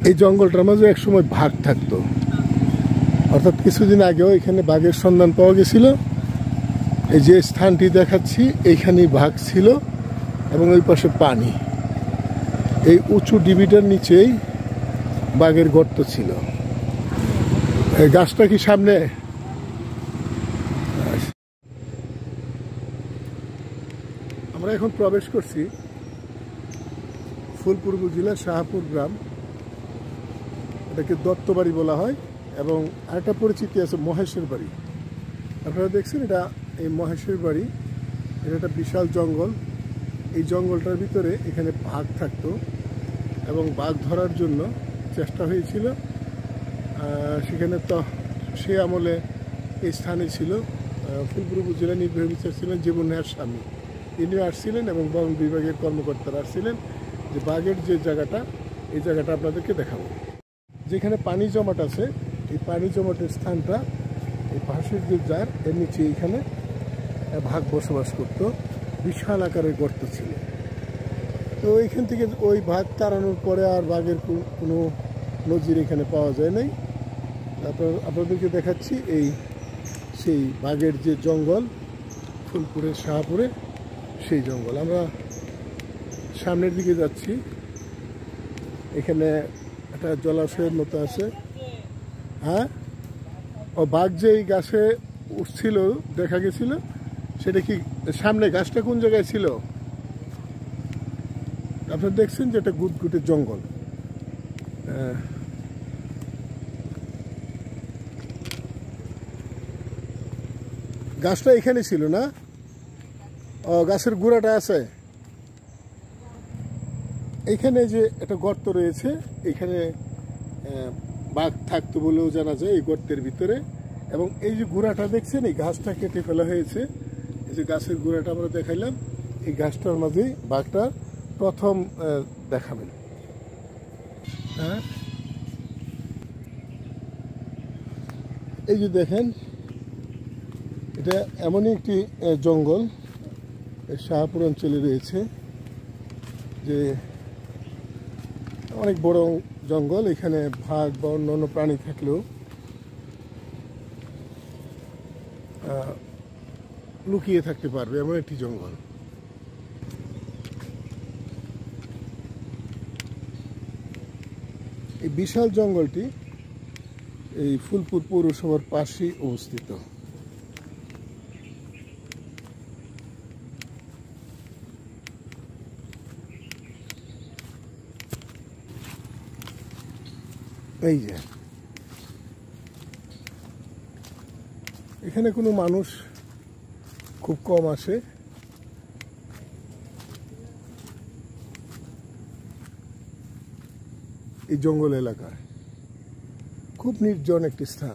এই জঙ্গলটার মাঝে একসময় বাঘ থাকতো, অর্থাৎ কিছুদিন আগেও এখানে বাঘের সন্ধান পাওয়া গেছিল। এই যে স্থানটি দেখাচ্ছি এইখানেই বাঘ ছিল এবং ওই পাশে পানি। এই উঁচু ডিবিটার নিচেই বাঘের গর্ত ছিল। এই গাছটা কি সামনে? আমরা এখন প্রবেশ করছি ফুলপুর উপজেলার শাহপুর গ্রাম। এটাকে দত্তবাড়ি বলা হয় এবং আরেকটা পরিচিতি আছে মহেশের বাড়ি। আপনারা দেখছেন এটা এই মহেশের বাড়ি। এটা একটা বিশাল জঙ্গল। এই জঙ্গলটার ভিতরে এখানে বাঘ থাকতো এবং বাঘ ধরার জন্য চেষ্টা হয়েছিল। সেখানে তো সে আমলে এই স্থানে ছিল ফুলপুর উপজেলা নির্বাহী অফিসার ছিলেন জীবন নেহার স্বামী। তিনি আসছিলেন এবং বন বিভাগের কর্মকর্তারা আসছিলেন যে বাঘের যে জায়গাটা, এই জায়গাটা আপনাদেরকে দেখাবো। যেখানে পানি জমাট আছে, এই পানি জমাটের স্থানটা এই পাশের যে জার এর নিচে এইখানে বাঘ বসবাস করত। বিশাল আকারের গর্ত ছিল। তো এইখান থেকে ওই বাঘ তাড়ানোর পরে আর বাঘের কোনো নজির এখানে পাওয়া যায় নাই। আপনাদেরকে দেখাচ্ছি এই সেই বাঘের যে জঙ্গল ফুলপুরের শাহপুরে, সেই জঙ্গল। আমরা সামনের দিকে যাচ্ছি। এখানে একটা জলাশয়ের মতো আছে। হ্যাঁ, ও বাঘ যে এই গাছে উঠছিল দেখা গেছিল, সেটা কি সামনে? গাছটা কোন জায়গায় ছিল? আপনারা দেখছেন যে এটা গুটগুটে জঙ্গল। গাছটা এখানে ছিল না? ও, গাছের গুঁড়াটা আছে এইখানে। যে একটা গর্ত রয়েছে, এখানে বাঘ থাকতো বলেও জানা যায় এই গর্তের ভিতরে। এবং এই যে গুঁড়াটা দেখছেন, এই গাছটা কেটে ফেলা হয়েছে। এই যে গাছের গুঁড়াটা আমরা দেখাইলাম, এই গাছটার মাঝেই বাঘটা প্রথম দেখাবেন। হ্যাঁ, এই যে দেখেন, এটা এমনই একটি জঙ্গল শাহপুর অঞ্চলে রয়েছে যে অনেক বড় জঙ্গল। এখানে বাঘ বা অন্যান্য প্রাণী থাকলেও লুকিয়ে থাকতে পারবে এমন একটি জঙ্গল। এই বিশাল জঙ্গলটি এই ফুলপুর পৌরসভার পাশেই অবস্থিত। এই যে এখানে কোনো মানুষ খুব কম আসে। এই জঙ্গল এলাকায় খুব নির্জন একটি স্থান।